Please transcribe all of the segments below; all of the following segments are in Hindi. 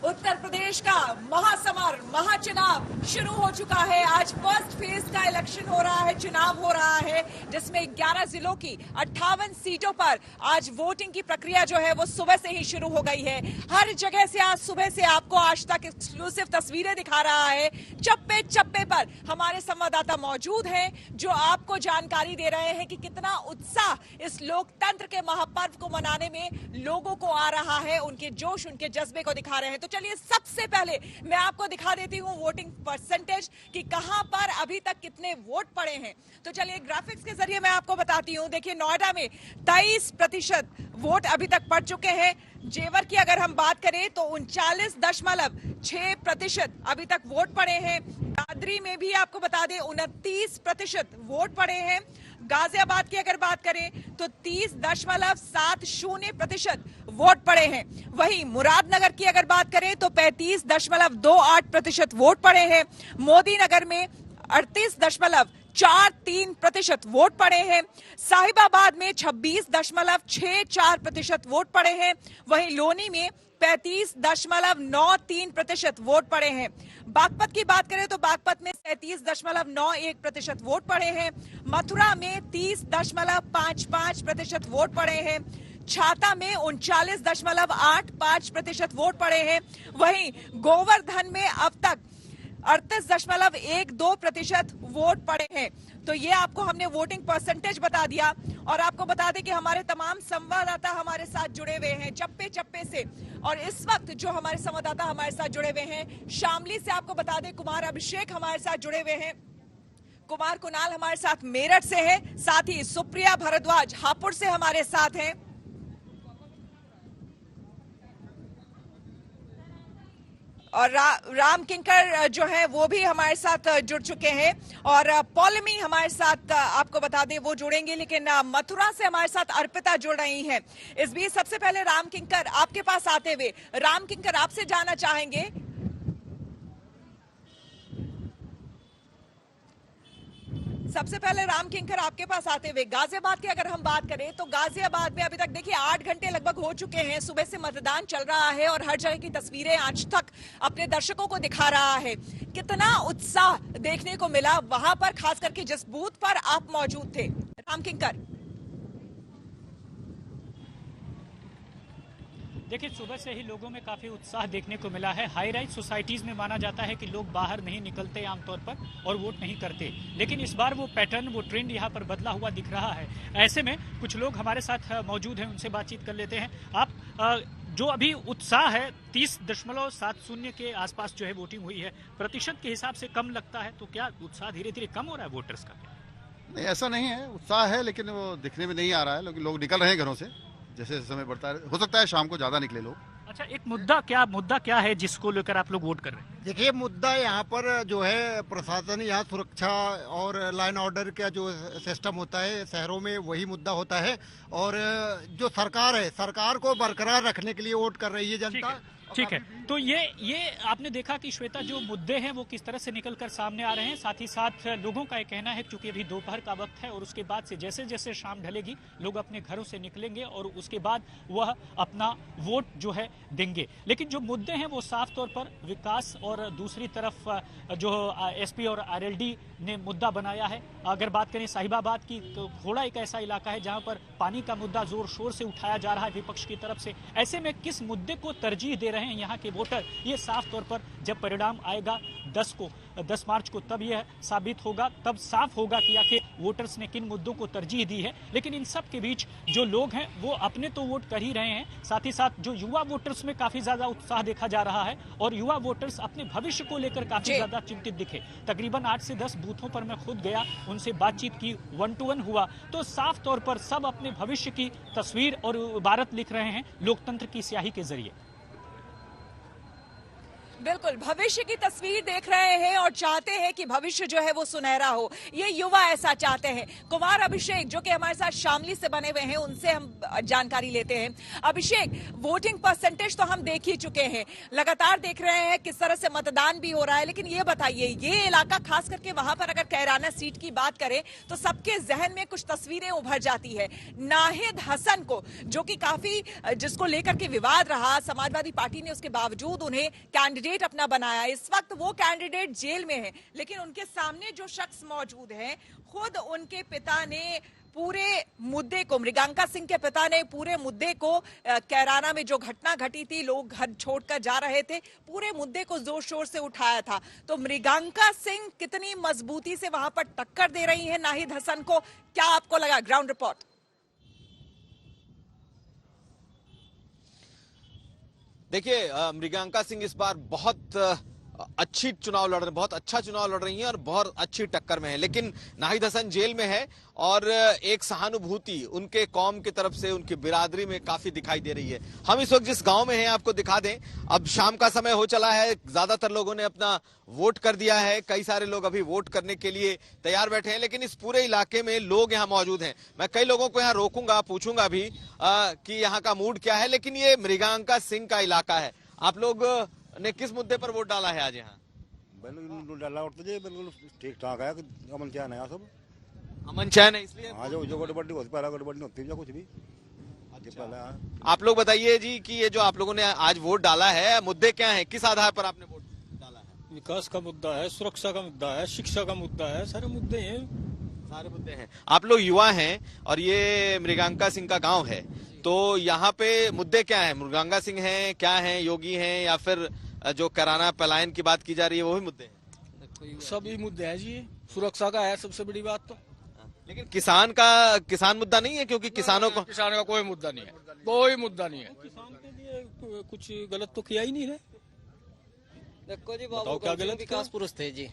उत्तर प्रदेश का महासमर महाचुनाव शुरू हो चुका है। आज फर्स्ट फेज का इलेक्शन हो रहा है, चुनाव हो रहा है, जिसमें 11 जिलों की 58 सीटों पर आज वोटिंग की प्रक्रिया जो है वो सुबह से ही शुरू हो गई है। हर जगह से आज सुबह से आपको आज तक एक्सक्लूसिव तस्वीरें दिखा रहा है। चप्पे चप्पे पर हमारे संवाददाता मौजूद हैं जो आपको जानकारी दे रहे हैं कि कितना उत्साह इस लोकतंत्र के महापर्व को मनाने में लोगों को आ रहा है, उनके जोश उनके जज्बे को दिखा रहे हैं। तो चलिए सबसे पहले मैं आपको दिखा देती हूं वोटिंग परसेंटेज कि कहां पर अभी तक कितने वोट पड़े हैं। तो चलिए ग्राफिक्स के जरिए मैं आपको बताती हूं। देखिए नोएडा में 23% वोट अभी तक पड़ चुके हैं। जेवर की अगर हम बात करें तो 39.6% अभी तक वोट पड़े हैं। दादरी में भी आपको बता दें 29% वोट पड़े हैं। गाजियाबाद की अगर बात करें तो 30.70% वोट पड़े हैं। वहीं मुरादनगर की अगर बात करें तो 35.28% वोट पड़े हैं। मोदी नगर में 38.43% वोट पड़े हैं। साहिबाबाद में 26.64% वोट पड़े हैं। वहीं लोनी में 35.93% वोट पड़े हैं। बागपत की बात करें तो बागपत में 37.91% वोट पड़े हैं। मथुरा में 30.55% वोट पड़े हैं। छाता में 39.85% वोट पड़े हैं। वहीं गोवर्धन में अब तक 38.12% वोट पड़े हैं। तो ये आपको हमने वोटिंग परसेंटेज बता दिया और आपको बता दें कि हमारे तमाम संवाददाता हमारे साथ जुड़े हुए हैं चप्पे चप्पे से। और इस वक्त जो हमारे संवाददाता हमारे साथ जुड़े हुए हैं शामली से, आपको बता दें कुमार अभिषेक हमारे साथ जुड़े हुए हैं, कुमार कुणाल हमारे साथ मेरठ से हैं, साथ ही सुप्रिया भारद्वाज हापुड़ से हमारे साथ हैं। और राम किंकर जो है वो भी हमारे साथ जुड़ चुके हैं और पॉलमी हमारे साथ आपको बता दें वो जुड़ेंगे, लेकिन मथुरा से हमारे साथ अर्पिता जुड़ रही हैं। इस बीच सबसे पहले राम किंकर आपके पास आते हुए, राम किंकर आपसे जानना चाहेंगे सबसे पहले राम किंकर आपके पास आते हुए गाजियाबाद की अगर हम बात करें तो गाजियाबाद में अभी तक देखिए 8 घंटे लगभग हो चुके हैं, सुबह से मतदान चल रहा है और हर जगह की तस्वीरें आज तक अपने दर्शकों को दिखा रहा है। कितना उत्साह देखने को मिला वहां पर, खास करके जिस बूथ पर आप मौजूद थे, राम किंकर? देखिए सुबह से ही लोगों में काफ़ी उत्साह देखने को मिला है। हाई राइज सोसाइटीज़ में माना जाता है कि लोग बाहर नहीं निकलते आमतौर पर और वोट नहीं करते, लेकिन इस बार वो पैटर्न, वो ट्रेंड यहाँ पर बदला हुआ दिख रहा है। ऐसे में कुछ लोग हमारे साथ मौजूद हैं, उनसे बातचीत कर लेते हैं। आप जो अभी उत्साह है 30.70 के आसपास जो है वोटिंग हुई है, प्रतिशत के हिसाब से कम लगता है, तो क्या उत्साह धीरे धीरे कम हो रहा है वोटर्स का? नहीं, ऐसा नहीं है, उत्साह है लेकिन वो दिखने में नहीं आ रहा है। लेकिन लोग निकल रहे हैं घरों से, जैसे समय बढ़ता है, हो सकता है शाम को ज्यादा निकले लोग। अच्छा, एक मुद्दा क्या है जिसको लेकर आप लोग वोट कर रहे हैं? देखिए मुद्दा यहाँ पर जो है प्रशासन, यहाँ सुरक्षा और लाइन ऑर्डर का जो सिस्टम होता है शहरों में, वही मुद्दा होता है। और जो सरकार है, सरकार को बरकरार रखने के लिए वोट कर रही है जनता। ठीक है, तो ये आपने देखा कि श्वेता जो मुद्दे हैं वो किस तरह से निकलकर सामने आ रहे हैं। साथ ही साथ लोगों का एक कहना है क्योंकि अभी दोपहर का वक्त है और उसके बाद से जैसे जैसे शाम ढलेगी लोग अपने घरों से निकलेंगे और उसके बाद वह अपना वोट जो है देंगे। लेकिन जो मुद्दे हैं वो साफ तौर पर विकास और दूसरी तरफ जो एसपी और आरएलडी ने मुद्दा बनाया है। अगर बात करें साहिबाबाद की तो थोड़ा एक ऐसा इलाका है जहां पर पानी का मुद्दा जोर शोर से उठाया जा रहा है विपक्ष की तरफ से। ऐसे में किस मुद्दे को तरजीह दे रहे हैं यहाँ के वोटर, ये साफ तौर पर जब परिणाम आएगा 10 मार्च को तब यह साबित होगा, तब साफ होगा कि आखिर वोटर्स ने किन मुद्दों को तरजीह दी है। लेकिन इन सब के बीच जो लोग हैं वो अपने तो वोट कर ही रहे हैं, साथ ही साथ जो युवा वोटर्स में काफी ज्यादा उत्साह देखा जा रहा है और युवा वोटर्स अपने भविष्य को लेकर काफी ज्यादा चिंतित दिखे। तकरीबन 8 से 10 बूथों पर मैं खुद गया, उनसे बातचीत की, 1 to 1 हुआ, तो साफ तौर पर सब अपने भविष्य की तस्वीर और इबारत लिख रहे हैं लोकतंत्र की स्याही के जरिए। बिल्कुल भविष्य की तस्वीर देख रहे हैं और चाहते हैं कि भविष्य जो है वो सुनहरा हो। ये युवा ऐसा चाहते हैं। कुमार अभिषेक जो कि हमारे साथ शामली से बने हुए हैं, उनसे हम जानकारी लेते हैं। अभिषेक, वोटिंग परसेंटेज तो हम देख ही चुके हैं, लगातार देख रहे हैं किस तरह से मतदान भी हो रहा है, लेकिन ये बताइए, ये इलाका खास करके वहां पर अगर कैराना सीट की बात करें तो सबके जहन में कुछ तस्वीरें उभर जाती है। नाहिद हसन को, जो कि काफी जिसको लेकर के विवाद रहा, समाजवादी पार्टी ने उसके बावजूद उन्हें कैंडिडेट अपना बनाया। इस वक्त वो कैंडिडेट जेल में है, लेकिन उनके सामने जो शख्स मौजूद है, खुद उनके पिता ने पूरे मुद्दे को, मृगांका सिंह के पिता ने पूरे मुद्दे को, कैराना में जो घटना घटी थी, लोग घर छोड़कर जा रहे थे, पूरे मुद्दे को जोर शोर से उठाया था। तो मृगांका सिंह कितनी मजबूती से वहां पर टक्कर दे रही है नाहिद हसन को, क्या आपको लगा? Ground report. देखिए, मृगांका सिंह इस बार बहुत अच्छी चुनाव लड़ रहे हैं, बहुत अच्छा चुनाव लड़ रही हैं और बहुत अच्छी टक्कर में है, लेकिन नाहिद हसन जेल में है और एक सहानुभूति उनके कौम की तरफ से, उनकी बिरादरी में काफी दिखाई दे रही है। हम इस वक्त जिस गांव में हैं आपको दिखा दें, अब शाम का समय हो चला है, ज्यादातर लोगों ने अपना वोट कर दिया है, कई सारे लोग अभी वोट करने के लिए तैयार बैठे हैं, लेकिन इस पूरे इलाके में लोग यहाँ मौजूद हैं। मैं कई लोगों को यहाँ रोकूंगा, पूछूंगा भी कि यहाँ का मूड क्या है, लेकिन ये मृगांका सिंह का इलाका है। आप लोग ने किस मुद्दे पर वोट डाला है आज यहाँ? बिल्कुल डाला वोट तो जी, बिल्कुल ठीक ठाक है, अमन चैन है सब, अमन चैन है, इसलिए हाँ जो गड़बड़ी होती, पहला गड़बड़ी होती है कुछ भी। अच्छा। आप लोग बताइए जी कि ये जो आप लोगों ने आज वोट डाला है, मुद्दे क्या हैं, किस आधार पर आपने वोट डाला है? विकास का मुद्दा है, सुरक्षा का मुद्दा है, शिक्षा का मुद्दा है, सारे मुद्दे हैं, सारे मुद्दे हैं। आप लोग युवा हैं और ये मृगांका सिंह का गांव है, तो यहाँ पे मुद्दे क्या हैं? मृगांका सिंह हैं, क्या हैं, योगी हैं, या फिर जो कैराना पलायन की बात की जा रही है वो भी मुद्दे हैं? सभी मुद्दे हैं जी, सुरक्षा का है सबसे बड़ी बात तो। लेकिन किसान मुद्दा नहीं है, क्योंकि किसानों का कोई मुद्दा नहीं है, कोई मुद्दा नहीं है। किसान के लिए कुछ गलत तो किया ही नहीं है। देखो जी, बाबू गम विकास पुरुष थे जी,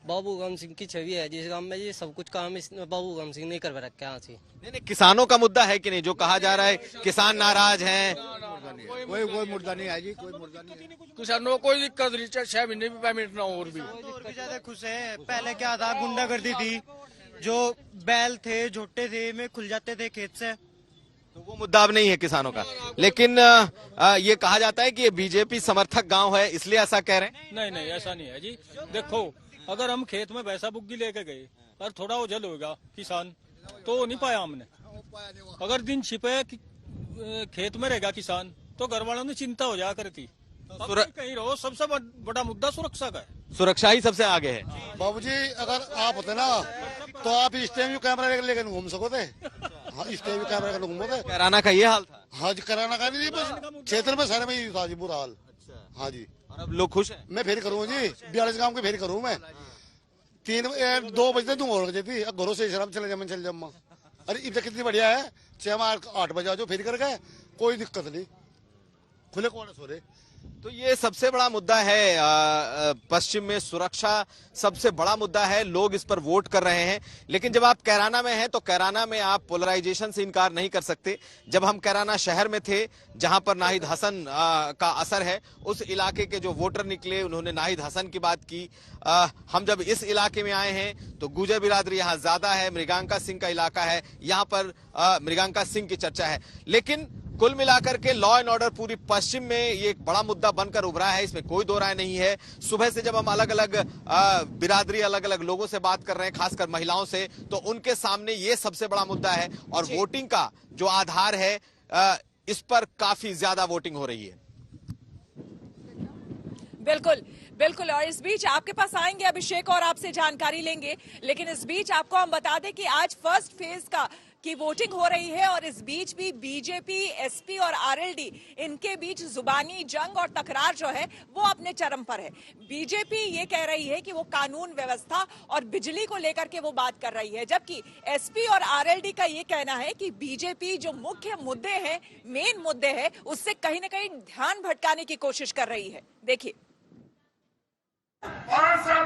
बाबू गम सिंह की छवि है जिस गांव में, जी सब कुछ काम बाबू गम सिंह नहीं कर रखा है। नहीं, किसानों का मुद्दा है कि नहीं? जो कहा जा रहा है किसान नाराज हैं, कोई मुद्दा नहीं है जी, कोई मुद्दा नहीं है। किसानों को कोई दिक्कत नहीं, 6 महीने भी पेमेंट ना और भी ज्यादा खुश है। पहले क्या था, गुंडागर्दी थी, जो बैल थे, झोटे थे, में खुल जाते थे खेत से, तो वो मुद्दा अब नहीं है किसानों का। लेकिन ये कहा जाता है कि ये बीजेपी समर्थक गांव है, इसलिए ऐसा कह रहे हैं। नहीं, ऐसा नहीं है जी। देखो, अगर हम खेत में भैंसा बुग्गी लेके गए और थोड़ा ओझल होगा किसान, तो नहीं पाया हमने। अगर दिन छिपे खेत में रहेगा किसान, तो घर वालों ने चिंता हो जाया करती। कहीं रहो, सबसे बड़ा मुद्दा सुरक्षा का है, सुरक्षा ही सबसे आगे है। बाबूजी, अगर आप होते ना तो आप इस टाइम कैमरा लेकर घूम सको थे, इस टाइम कैमरा लेकर घूमो थे। कैराना का ये हाल था? हाँ जी, कैराना का नहीं, बस क्षेत्र में सारे में ही था जी बुरा हाल। हाँ जी, और अब लोग खुश हैं? मैं फेरी करूँ जी, 42 गाँव की फेरी करूँ मैं। 2 बजे दूंगा और थी, अब घरों से शराब चले चल जम्मा। अरे इधर कितनी बढ़िया है, 6-8 बजे जो फेरी कर गए, कोई दिक्कत नहीं, खुले कौन सो रहे। तो ये सबसे बड़ा मुद्दा है, पश्चिम में सुरक्षा सबसे बड़ा मुद्दा है, लोग इस पर वोट कर रहे हैं। लेकिन जब आप कैराना में हैं तो कैराना में आप पोलराइजेशन से इनकार नहीं कर सकते। जब हम कैराना शहर में थे, जहां पर नाहिद हसन का असर है, उस इलाके के जो वोटर निकले, उन्होंने नाहिद हसन की बात की। हम जब इस इलाके में आए हैं तो गुर्जर बिरादरी यहाँ ज्यादा है, मृगांका सिंह का इलाका है, यहाँ पर मृगांका सिंह की चर्चा है। लेकिन कुल मिलाकर के लॉ एंड ऑर्डर पूरी पश्चिम में ये एक बड़ा मुद्दा बनकर उभरा है, इसमें कोई दो राय नहीं है। सुबह से जब हम अलग अलग बिरादरी, अलग अलग लोगों से बात कर रहे हैं, खासकर महिलाओं से, तो उनके सामने ये सबसे बड़ा मुद्दा है। और वोटिंग का जो आधार है, इस पर काफी ज्यादा वोटिंग हो रही है। बिल्कुल। और इस बीच आपके पास आएंगे अभिषेक और आपसे जानकारी लेंगे, लेकिन इस बीच आपको हम बता दें कि आज फर्स्ट फेज की वोटिंग हो रही है और इस बीच भी बीजेपी, एसपी और आरएलडी, इनके बीच जुबानी जंग और तकरार जो है वो अपने चरम पर है। बीजेपी ये कह रही है कि वो कानून व्यवस्था और बिजली को लेकर के वो बात कर रही है, जबकि एसपी और आरएलडी का ये कहना है कि बीजेपी जो मुख्य मुद्दे हैं, मेन मुद्दे हैं, उससे कहीं ना कहीं ध्यान भटकाने की कोशिश कर रही है। देखिए, 5 साल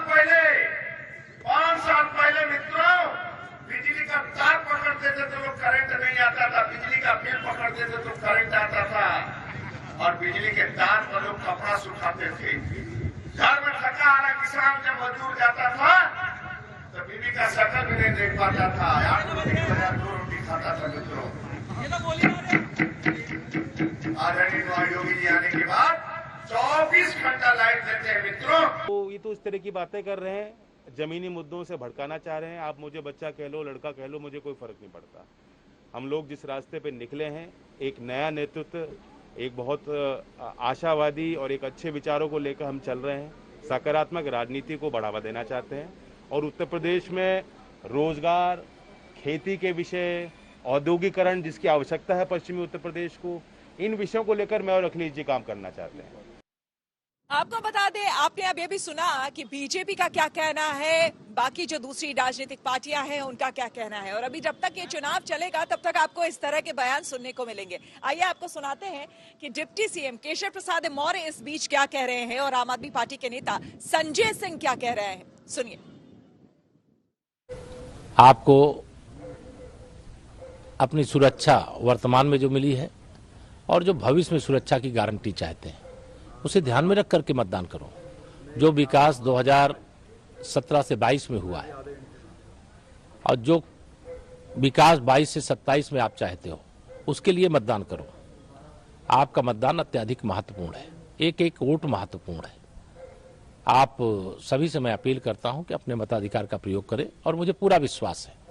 पहले मित्रों, बिजली का तार पकड़ते थे तो लोग करंट नहीं आता था, बिजली का बिल पकड़ते थे तो करंट आता था, और बिजली के तार पर लोग कपड़ा सुखाते थे। घर में थका हारा किसान जब मजदूर जाता था तो बीवी का शक्ल भी नहीं देख पाता था, 8 रोटी 2 रोटी खाता था मित्रों। आदरणीय योगी जी आने के बाद 24 घंटा लाइट देते हैं मित्रों। तो ये तो इस तरह की बातें कर रहे हैं, जमीनी मुद्दों से भड़काना चाह रहे हैं। आप मुझे बच्चा कह लो, लड़का कह लो, मुझे कोई फर्क नहीं पड़ता। हम लोग जिस रास्ते पे निकले हैं, एक नया नेतृत्व, एक बहुत आशावादी और एक अच्छे विचारों को लेकर हम चल रहे हैं। सकारात्मक राजनीति को बढ़ावा देना चाहते हैं और उत्तर प्रदेश में रोजगार, खेती के विषय, औद्योगिकरण जिसकी आवश्यकता है पश्चिमी उत्तर प्रदेश को, इन विषयों को लेकर मैं और अखिलेश जी काम करना चाहते हैं। आपको बता दें, आपने अब ये भी सुना कि बीजेपी का क्या कहना है, बाकी जो दूसरी राजनीतिक पार्टियां हैं उनका क्या कहना है। और अभी जब तक ये चुनाव चलेगा तब तक आपको इस तरह के बयान सुनने को मिलेंगे। आइए आपको सुनाते हैं कि डिप्टी सीएम केशव प्रसाद मौर्य इस बीच क्या कह रहे हैं और आम आदमी पार्टी के नेता संजय सिंह क्या कह रहे हैं, सुनिए। आपको अपनी सुरक्षा वर्तमान में जो मिली है और जो भविष्य में सुरक्षा की गारंटी चाहते हैं, उसे ध्यान में रख करके मतदान करो। जो विकास 2017 से 22 में हुआ है और जो विकास 22 से 27 में आप चाहते हो, उसके लिए मतदान करो। आपका मतदान अत्यधिक महत्वपूर्ण है, एक एक वोट महत्वपूर्ण है। आप सभी से मैं अपील करता हूं कि अपने मताधिकार का प्रयोग करें और मुझे पूरा विश्वास है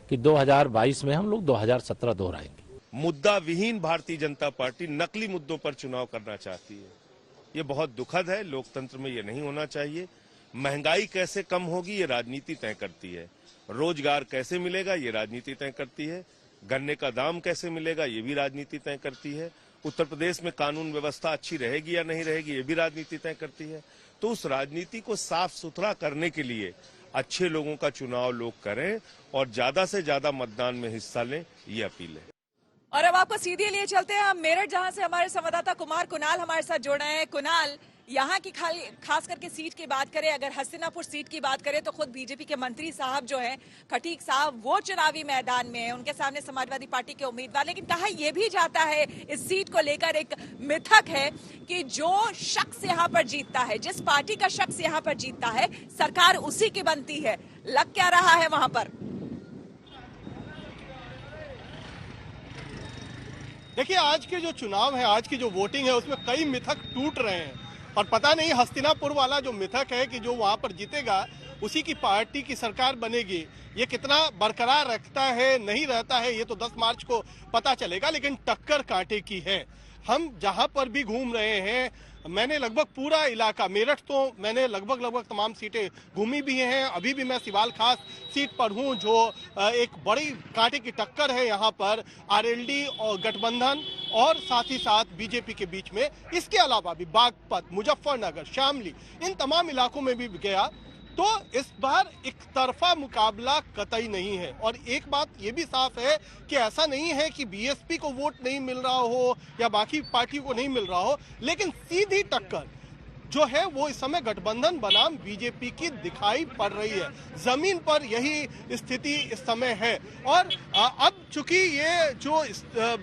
कि 2022 में हम लोग 2017 दोहराएंगे। मुद्दा विहीन भारतीय जनता पार्टी नकली मुद्दों पर चुनाव करना चाहती है। ये बहुत दुखद है, लोकतंत्र में ये नहीं होना चाहिए। महंगाई कैसे कम होगी ये राजनीति तय करती है, रोजगार कैसे मिलेगा ये राजनीति तय करती है, गन्ने का दाम कैसे मिलेगा ये भी राजनीति तय करती है, उत्तर प्रदेश में कानून व्यवस्था अच्छी रहेगी या नहीं रहेगी ये भी राजनीति तय करती है। तो उस राजनीति को साफ सुथरा करने के लिए अच्छे लोगों का चुनाव लोग करें और ज्यादा से ज्यादा मतदान में हिस्सा लें, ये अपील है। और अब आपको सीधे लिए चलते हैं हम मेरठ, जहां से हमारे संवाददाता कुमार कुणाल हमारे साथ जुड़ रहे हैं। कुणाल, यहाँ की खास करके सीट की बात करें, अगर हस्तिनापुर सीट की बात करें तो खुद बीजेपी के मंत्री साहब जो हैं, खटीक साहब, वो चुनावी मैदान में हैं। उनके सामने समाजवादी पार्टी के उम्मीदवार। लेकिन कहा यह भी जाता है इस सीट को लेकर एक मिथक है कि जो शख्स यहाँ पर जीतता है, जिस पार्टी का शख्स यहाँ पर जीतता है, सरकार उसी की बनती है। लग क्या रहा है वहां पर? देखिए, आज के जो चुनाव है, आज की जो वोटिंग है, उसमें कई मिथक टूट रहे हैं और पता नहीं हस्तिनापुर वाला जो मिथक है कि जो वहां पर जीतेगा उसी की पार्टी की सरकार बनेगी, ये कितना बरकरार रखता है, नहीं रहता है, ये तो 10 मार्च को पता चलेगा। लेकिन टक्कर कांटे की है। हम जहां पर भी घूम रहे हैं, मैंने लगभग पूरा इलाका, मेरठ तो मैंने लगभग तमाम सीटें घूमी भी हैं। अभी भी मैं सिवाल खास सीट पर हूं, जो एक बड़ी कांटे की टक्कर है यहाँ पर आरएलडी और गठबंधन और साथ ही साथ बीजेपी के बीच में। इसके अलावा भी बागपत, मुजफ्फरनगर, शामली, इन तमाम इलाकों में भी गया तो इस बार एक तरफा मुकाबला कतई नहीं है। और एक बात ये भी साफ है कि ऐसा नहीं है कि बीएसपी को वोट नहीं मिल रहा हो या बाकी पार्टी को नहीं मिल रहा हो, लेकिन सीधी टक्कर जो है वो इस समय गठबंधन बनाम बीजेपी की दिखाई पड़ रही है। जमीन पर यही स्थिति इस समय है। और अब चूंकि ये जो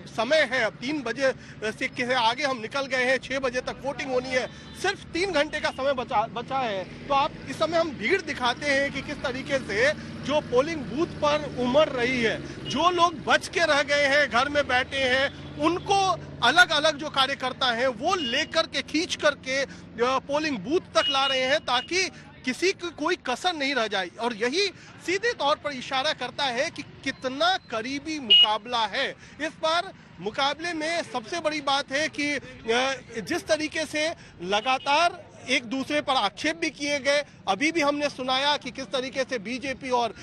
समय है, अब 3 बजे से आगे हम निकल गए हैं, 6 बजे तक वोटिंग होनी है, सिर्फ 3 घंटे का समय बचा है। तो आप इस समय हम भीड़ दिखाते हैं कि किस तरीके से जो पोलिंग बूथ पर उमड़ रही है, जो लोग बच के रह गए हैं, घर में बैठे हैं, उनको अलग अलग जो कार्यकर्ता हैं वो लेकर के खींच करके पोलिंग बूथ तक ला रहे हैं ताकि किसी की कोई कसर नहीं रह जाए। और यही सीधे तौर पर इशारा करता है कि कितना करीबी मुकाबला है। इस बार मुकाबले में सबसे बड़ी बात है कि जिस तरीके से लगातार एक दूसरे पर आक्षेप भी किए गए, अभी भी हमने सुनाया कि किस तरीके से बीजेपी और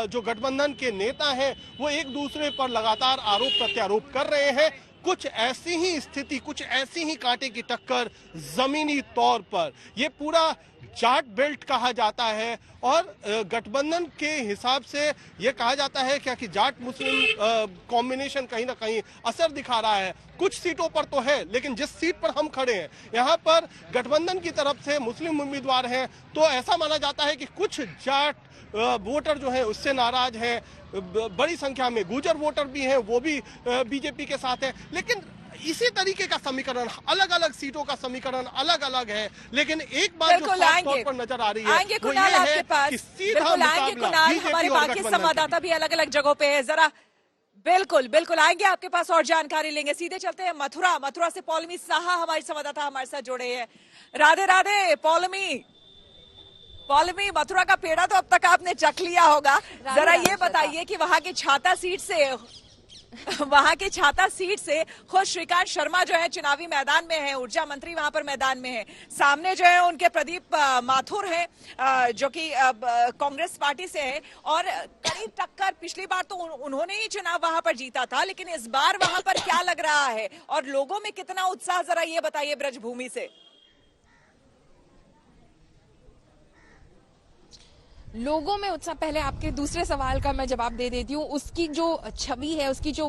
जो गठबंधन के नेता हैं वो एक दूसरे पर लगातार आरोप प्रत्यारोप कर रहे हैं। कुछ ऐसी ही स्थिति, कुछ ऐसी ही कांटे की टक्कर जमीनी तौर पर, ये पूरा जाट बेल्ट कहा जाता है। और गठबंधन के हिसाब से ये कहा जाता है क्या कि जाट मुस्लिम कॉम्बिनेशन कहीं ना कहीं असर दिखा रहा है। कुछ सीटों पर तो है, लेकिन जिस सीट पर हम खड़े हैं यहाँ पर गठबंधन की तरफ से मुस्लिम उम्मीदवार हैं, तो ऐसा माना जाता है कि कुछ जाट वोटर जो है उससे नाराज हैं। बड़ी संख्या में गुर्जर वोटर भी हैं, वो भी बीजेपी के साथ है। लेकिन इसी तरीके का समीकरण, अलग अलग सीटों का समीकरण अलग अलग है। लेकिन एक बात जो साफ तौर पर नजर आ रही है वो ये है कि सीधा मुकाबला बीजेपी हमारे और बाकी गठबंधन। संवाददाता भी अलग अलग जगहों पे है। जरा बिल्कुल बिल्कुल आएंगे आपके पास और जानकारी लेंगे। सीधे चलते हैं मथुरा से पौलमी साहा हमारी संवाददाता हमारे साथ जुड़े हैं। राधे राधे पौलमी, मथुरा का पेड़ा तो अब तक आपने चख लिया होगा, जरा ये बताइए कि वहां की छाता सीट से खुद श्रीकांत शर्मा जो है चुनावी मैदान में है, ऊर्जा मंत्री वहां पर मैदान में है, सामने जो है उनके प्रदीप माथुर है जो कि कांग्रेस पार्टी से है, और कड़ी टक्कर। पिछली बार तो उन्होंने ही चुनाव वहां पर जीता था, लेकिन इस बार वहां पर क्या लग रहा है और लोगों में कितना उत्साह, जरा ये बताइए ब्रजभूमि से। लोगों में उत्साह, पहले आपके दूसरे सवाल का मैं जवाब दे देती हूँ। उसकी जो छवि है, उसकी जो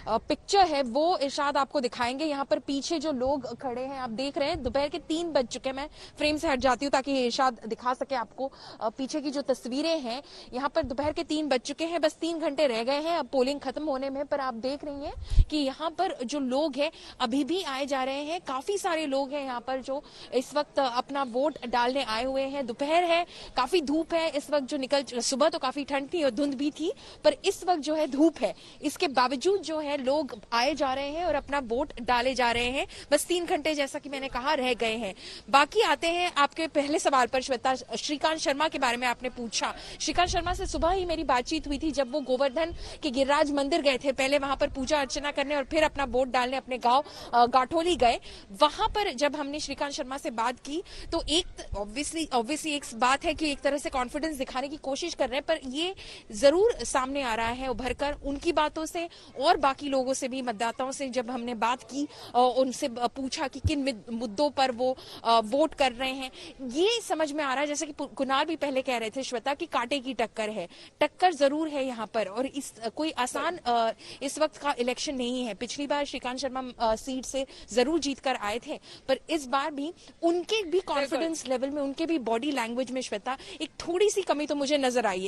पिक्चर है वो इरशाद आपको दिखाएंगे। यहाँ पर पीछे जो लोग खड़े हैं आप देख रहे हैं, दोपहर के 3 बज चुके हैं। मैं फ्रेम से हट जाती हूँ ताकि इरशाद दिखा सके आपको पीछे की जो तस्वीरें हैं। यहाँ पर दोपहर के 3 बज चुके हैं, बस 3 घंटे रह गए हैं अब पोलिंग खत्म होने में, पर आप देख रही हैं कि यहाँ पर जो लोग हैं अभी भी आए जा रहे हैं। काफी सारे लोग हैं यहाँ पर जो इस वक्त अपना वोट डालने आए हुए हैं। दोपहर है, काफी धूप है इस वक्त, जो सुबह तो काफी ठंड थी और धुंध भी थी, पर इस वक्त जो है धूप है, इसके बावजूद जो है लोग आए जा रहे हैं और अपना वोट डाले जा रहे हैं। बस 3 घंटे जैसा कि मैंने कहा रह गए हैं। बाकी आते हैं आपके पहले सवाल पर श्वेता, श्रीकांत शर्मा के बारे में आपने पूछा। श्रीकांत शर्मा से सुबह ही मेरी बातचीत हुई थी जब वो गोवर्धन के गिरिराज मंदिर गए थे, पहले वहां पर पूजा अर्चना करने और फिर अपना वोट डालने अपने गांव गाठोली गए। वहां पर जब हमने श्रीकांत शर्मा से बात की तो एक ऑब्वियसली एक बात है कि एक तरह से कॉन्फिडेंस दिखाने की कोशिश कर रहे हैं, पर ये जरूर सामने आ रहा है उभर कर उनकी बातों से और बाकी लोगों से भी, मतदाताओं से जब हमने बात की, उनसे पूछा कि किन मुद्दों पर वो वोट कर रहे हैं, ये समझ में आ रहा है। जैसे कि कुणाल भी पहले कह रहे थे श्वेता की कांटे की टक्कर है, टक्कर जरूर है यहाँ पर, और इस कोई आसान इस वक्त का इलेक्शन नहीं है। पिछली बार श्रीकांत शर्मा सीट से जरूर जीत कर आए थे, पर इस बार भी उनके भी कॉन्फिडेंस लेवल में, उनके भी बॉडी लैंग्वेज में श्वेता एक थोड़ी सी कमी तो मुझे नजर आई है।